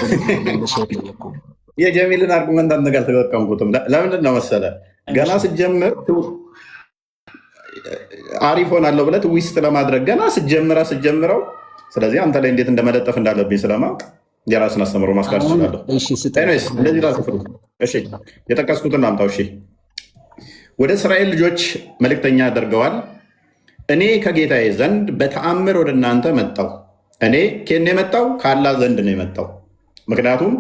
የጀሚልን አርጉመንት አንተ ጋር አልተጠቀምኩትም። ለምንድን ነው መሰለ ገና ስጀምር አሪፍ ሆናለሁ ብለህ ትዊስት ለማድረግ ገና ስጀምረው፣ ስለዚህ አንተ ላይ እንዴት እንደመለጠፍ እንዳለብኝ ስለማውቅ የራስን አስተምሮ ማስካት እችላለሁ። እንደዚህ ላስፍሩ። የጠቀስኩትን ላምጣው። ወደ እስራኤል ልጆች መልእክተኛ አድርገዋል። እኔ ከጌታዬ ዘንድ በተአምር ወደ እናንተ መጣሁ። እኔ ከኔ የመጣው ከአላህ ዘንድ ነው የመጣው። ምክንያቱም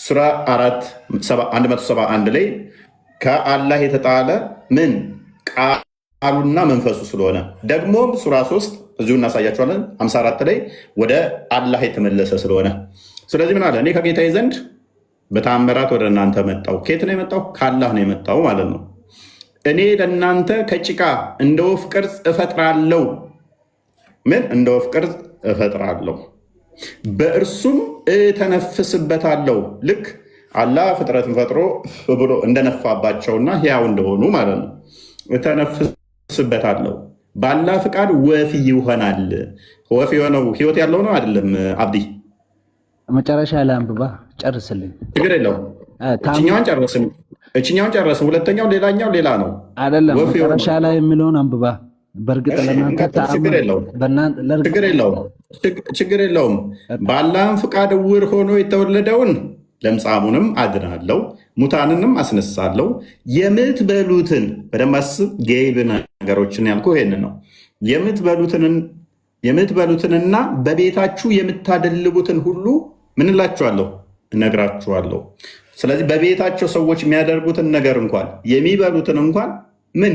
ሱራ 171 ላይ ከአላህ የተጣለ ምን ቃሉና መንፈሱ ስለሆነ፣ ደግሞም ሱራ 3 እዚሁ እናሳያቸዋለን 54 ላይ ወደ አላህ የተመለሰ ስለሆነ፣ ስለዚህ ምን አለ? እኔ ከጌታዬ ዘንድ በተአምራት ወደ እናንተ መጣሁ። ከየት ነው የመጣው? ከአላህ ነው የመጣው ማለት ነው። እኔ ለእናንተ ከጭቃ እንደ ወፍ ቅርጽ እፈጥራለሁ። ምን እንደ ወፍ ቅርጽ እፈጥራለሁ፣ በእርሱም እተነፍስበታለሁ። ልክ አላህ ፍጥረትን ፈጥሮ ብሎ እንደነፋባቸውና ሕያው እንደሆኑ ማለት ነው። እተነፍስበታለሁ፣ በአላህ ፍቃድ ወፍ ይሆናል። ወፍ የሆነው ህይወት ያለው ነው አይደለም? አብዲ መጨረሻ ላይ አንብባ ጨርስልኝ። ችግር የለውም። እችኛውን ጨረስም። ሁለተኛው ሌላኛው ሌላ ነው አይደለም? መጨረሻ ላይ የሚለውን አንብባ። በእርግጥ ለእናንተ ችግር የለውም። በአላህም ፍቃድ ዕውር ሆኖ የተወለደውን ለምጻሙንም አድናለሁ፣ ሙታንንም አስነሳለሁ። የምትበሉትን በደንብ አስብ። ገይብ ነገሮችን ያልኩ ይሄን ነው። የምትበሉትንና በቤታችሁ የምታደልቡትን ሁሉ ምን እላችኋለሁ? እነግራችኋለሁ። ስለዚህ በቤታቸው ሰዎች የሚያደርጉትን ነገር እንኳን የሚበሉትን እንኳን ምን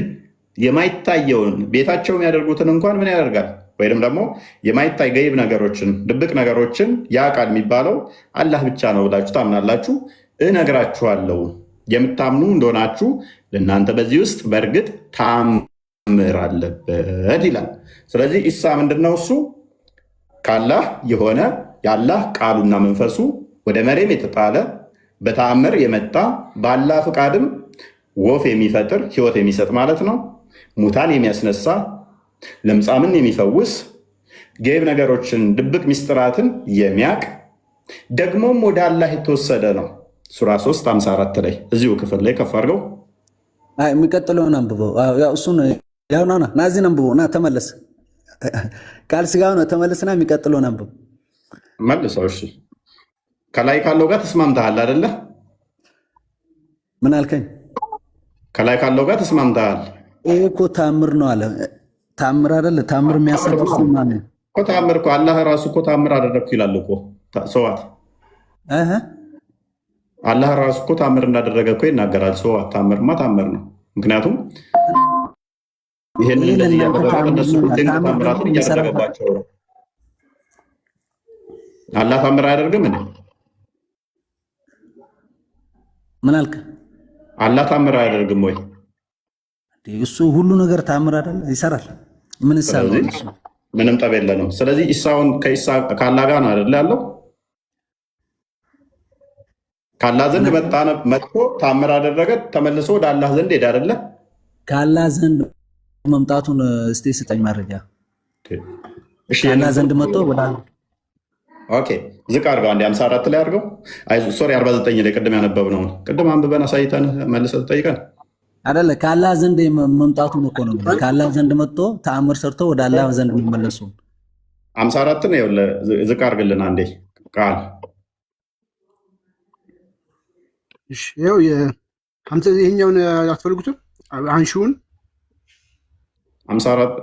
የማይታየውን ቤታቸው የሚያደርጉትን እንኳን ምን ያደርጋል? ወይም ደግሞ የማይታይ ገይብ ነገሮችን ድብቅ ነገሮችን ያ ቃል የሚባለው አላህ ብቻ ነው ብላችሁ ታምናላችሁ። እነግራችኋለሁ። የምታምኑ እንደሆናችሁ ለእናንተ በዚህ ውስጥ በእርግጥ ተአምር አለበት ይላል። ስለዚህ ኢሳ ምንድነው? እሱ ካላህ የሆነ የአላህ ቃሉና መንፈሱ ወደ መሬም የተጣለ በተአምር የመጣ በአላህ ፍቃድም ወፍ የሚፈጥር ህይወት የሚሰጥ ማለት ነው። ሙታን የሚያስነሳ፣ ለምጻምን የሚፈውስ፣ ጌብ ነገሮችን ድብቅ ሚስጥራትን የሚያቅ ደግሞም ወደ አላህ የተወሰደ ነው። ሱራ 3:54 ላይ እዚሁ ክፍል ላይ ከፍ አድርገው የሚቀጥለውን አንብበው። እሱን ያው ና እዚህን አንብበው። ና ተመለስ፣ ቃል ስጋ ሆነ ተመለስና የሚቀጥለውን አንብበው። መልሰው። እሺ ከላይ ካለው ጋር ተስማምተሃል አይደለ? ምን አልከኝ? ከላይ ካለው ጋር ተስማምተሃል። ይሄ እኮ ታምር ነው አለ። ታምር አይደለ? ታምር የሚያሰሩት ማለት እኮ ታምር እኮ አላህ ራሱ እኮ ታምር አደረግኩ ይላል እኮ ሰዋት። አላህ ራሱ እኮ ታምር እንዳደረገ እኮ ይናገራል። ሰዋት ታምርማ ታምር ነው። ምክንያቱም ይሄንን እንደዚህ ያደረገ እነሱ ድንቅ ታምራትን እያደረገባቸው ነው። አላህ ታምር አያደርግም እንዴ? ምን አልክ? አላህ ታምር አያደርግም ወይ? እሱ ሁሉ ነገር ታምር አይደለ? ይሰራል። ምን ይሰራል? ምንም ጠብ የለንም። ስለዚህ ኢሳውን ከአላህ ጋር ነው አይደለ ያለው? ከአላህ ዘንድ መጥቶ ታምር አደረገ፣ ተመልሶ ወደ አላህ ዘንድ ሄደ አይደለ? ከአላህ ዘንድ መምጣቱን እስቲ ስጠኝ መረጃ። ከአላህ ዘንድ መጥቶ ወደ ኦኬ ዝቅ አድርገው አንዴ 54 ላይ አድርገው። ሶሪ 49 ላይ ቅድም ያነበብነው ቅድም አንብበን አሳይተን መልሰህ ትጠይቀን አይደለ? ከአላህ ዘንድ መምጣቱን እኮ ነው። ከአላህ ዘንድ መጥቶ ተአምር ሰርቶ ወደ አላህ ዘንድ የሚመለሱ 54 ነው። ዝቅ አድርግልን አንዴ ቃል። እሺ ይኸው ይሄኛውን አትፈልጉትም? አንሺውን 54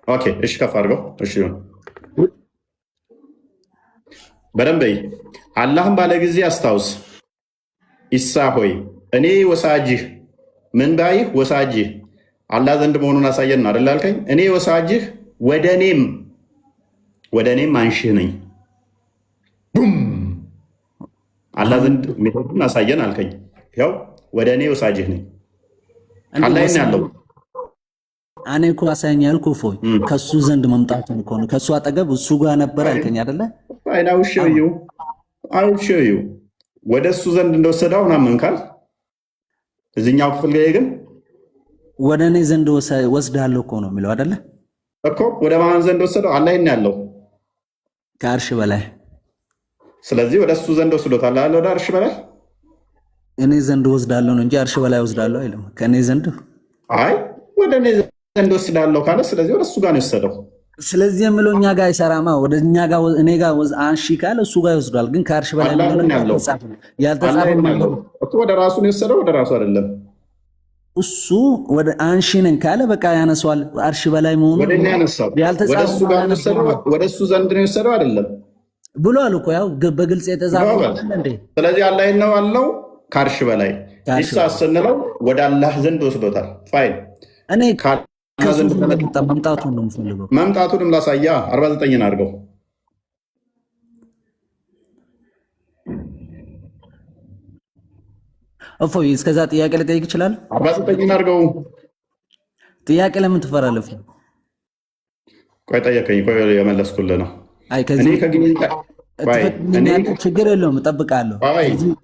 ኦኬ እሺ ከፍ አድርገው። እሺ ይሁን በደንብ አላህም ባለ ጊዜ አስታውስ ኢሳ ሆይ እኔ ወሳጅህ ምን ባይህ ወሳጅህ አላህ ዘንድ መሆኑን አሳየን አይደል አልከኝ። እኔ ወሳጅህ ወደ እኔም አንሺህ ነኝ። ቡም አላህ ዘንድ መሆኑን አሳየን አልከኝ። ያው ወደ እኔ ወሳጅህ ነኝ። አላህ ያለው እኔ እኮ አሳየኝ ያልኩ እፎይ ከሱ ዘንድ መምጣቱን እኮ ነው። ከሱ አጠገብ እሱ ጋር ነበር አልከኝ አይደለ? አይናውሽዩ ወደ እሱ ዘንድ እንደወሰደው ናመንካል። እዚህኛው ክፍል ላይ ግን ወደ እኔ ዘንድ ወስዳለሁ እኮ ነው የሚለው አይደለ? እኮ ወደ ማን ዘንድ ወሰደው? አላህ ያለው ከአርሽ በላይ። ስለዚህ ወደ እሱ ዘንድ ወስዶታል አለ። ወደ አርሽ በላይ እኔ ዘንድ ወስዳለሁ ነው እንጂ አርሽ በላይ ወስዳለሁ አይልም። ከእኔ ዘንድ ወደ እኔ ዘንድ ወስዳለሁ ካለ ስለዚህ ወደ እሱ ጋር ነው የወሰደው። ስለዚህ የምለው እኛ ጋር አይሰራማ። ወደ እኛ ጋር እኔ ጋር አንሺ ካለ እሱ ጋር ይወስዷል። ግን ከአርሽ በላይ ያልተጻፈ ወደ ራሱ ነው የወሰደው። ወደ ራሱ አይደለም። እሱ ወደ አንሺ ነኝ ካለ በቃ ያነሷል። አርሽ በላይ መሆኑ ወደ እኛ ያነሳው ወደ እሱ ዘንድ ነው የወሰደው አይደለም ብሏል እኮ ያው በግልጽ የተጻፈ እንዴ። ስለዚህ አላህ ነው ያለው ከአርሽ በላይ ኢሳ ስንለው ወደ አላህ ዘንድ ወስዶታል። ፋይል እኔ መምጣቱን ነው የምፈልገው። መምጣቱንም ላሳያ 49 አድርገው። እፎይ እስከዛ ጥያቄ ልጠይቅ ይችላል? 49 አድርገው። ጥያቄ ለምን ትፈራለህ? ቆይ ጠየቀኝ። ቆይ የመለስኩልህ ነው። ችግር የለውም እጠብቃለሁ።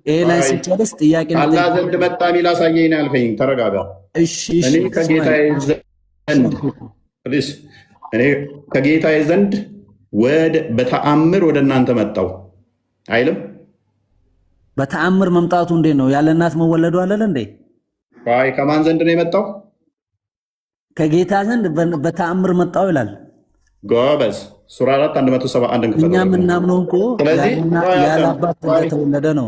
ይሄ ላይ ሲጨርስ ጥያቄ አላህ ዘንድ መጣ የሚል አሳየኝ ነው ያልከኝ። ተረጋጋ። እኔ ከጌታዬ ዘንድ በተአምር ወደ እናንተ መጣው አይልም? በተአምር መምጣቱ እንዴት ነው? ያለ እናት መወለዱ አለለ እንዴ? ከማን ዘንድ ነው የመጣው? ከጌታ ዘንድ በተአምር መጣው ይላል። ጎበዝ። ሱራ 4:171 ክፍል። እኛ የምናምነው እኮ ያለ አባት እንደተወለደ ነው።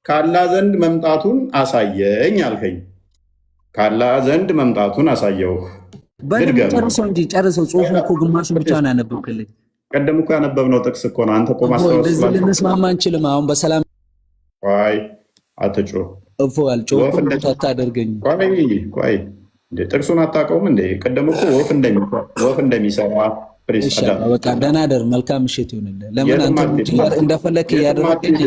ከአላህ ዘንድ መምጣቱን አሳየኝ አልከኝ። ከአላህ ዘንድ መምጣቱን አሳየው። ጨርሰው እንጂ ጨርሰው። ጽሁፉ እኮ ግማሹ ብቻ ነው ያነበብክልኝ። ቀደም እኮ ያነበብነው ጥቅስ እኮ ነው። አንተ እኮ ማስታወስ እንደዚህ ልንስማማ አንችልም። አሁን በሰላም አትጮህ። አልጮህም። አታደርገኝ። ቆይ ጥቅሱን አታውቀውም እንዴ? ቀደም እኮ ወፍ እንደሚሰራ በቃ ደህና ደር። መልካም ምሽት ይሁንልህ። ለምን አንተ እንደፈለክ እያደረገኝ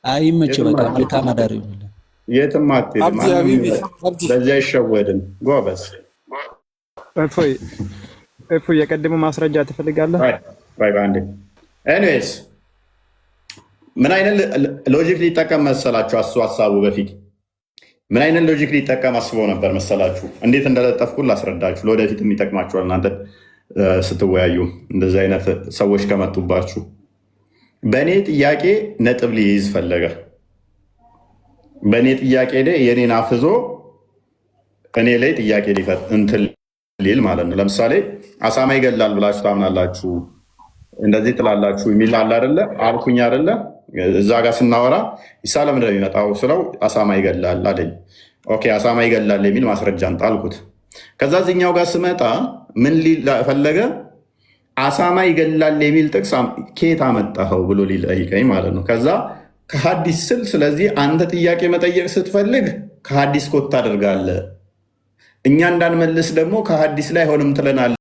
አይመች። በቃ መልካም አዳር ይሁንልህ። የትም አትሄድም። በዚያ አይሸወድም። ጎበዝ እፎይ የቀደሙ ማስረጃ ትፈልጋለህ? ባንዴ ኤኒዌይስ ምን አይነት ሎጂክ ሊጠቀም መሰላችሁ? ሀሳቡ በፊት ምን አይነት ሎጂክ ሊጠቀም አስበው ነበር መሰላችሁ? እንዴት እንደለጠፍኩ ላስረዳችሁ። ለወደፊት የሚጠቅማችኋል እናንተ ስትወያዩ እንደዚህ አይነት ሰዎች ከመጡባችሁ። በእኔ ጥያቄ ነጥብ ሊይዝ ፈለገ። በእኔ ጥያቄ ላይ የኔን አፍዞ እኔ ላይ ጥያቄ እንትን ሊል ማለት ነው። ለምሳሌ አሳማ ይገላል ብላችሁ ታምናላችሁ፣ እንደዚህ ጥላላችሁ የሚል አለ አይደለ? አልኩኝ አይደለ? እዛ ጋር ስናወራ ይሳለም እንደሚመጣው ስለው አሳማ ይገላል አለኝ። ኦኬ አሳማ ይገላል የሚል ማስረጃ እንጣ አልኩት። ከዛ እዚኛው ጋር ስመጣ ምን ሊል ፈለገ? አሳማ ይገላል የሚል ጥቅስ ከየት አመጣኸው ብሎ ሊጠይቀኝ ማለት ነው። ከዛ ከሐዲስ ስል ስለዚህ አንተ ጥያቄ መጠየቅ ስትፈልግ ከሐዲስ ኮት ታደርጋለህ፣ እኛ እንዳንመልስ ደግሞ ከሐዲስ ላይ አይሆንም ትለናለህ።